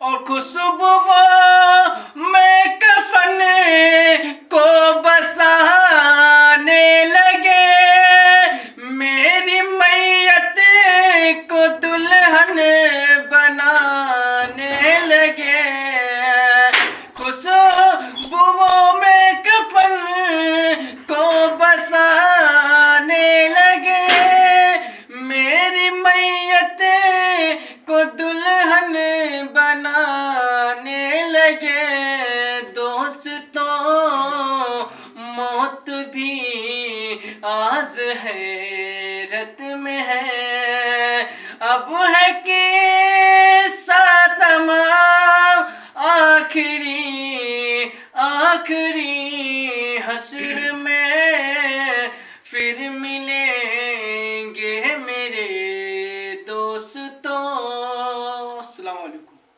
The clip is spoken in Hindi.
और खुशबू में कफन को बसाने लगे, मेरी मैयत को दुल्हन बनाने लगे। खुशबू में कफन को बसाने लगे, मेरी मैयत को दुल्हन बनाने लगे। दोस्तों मौत भी आज हैरत में है, अब है कि तमाम आखिरी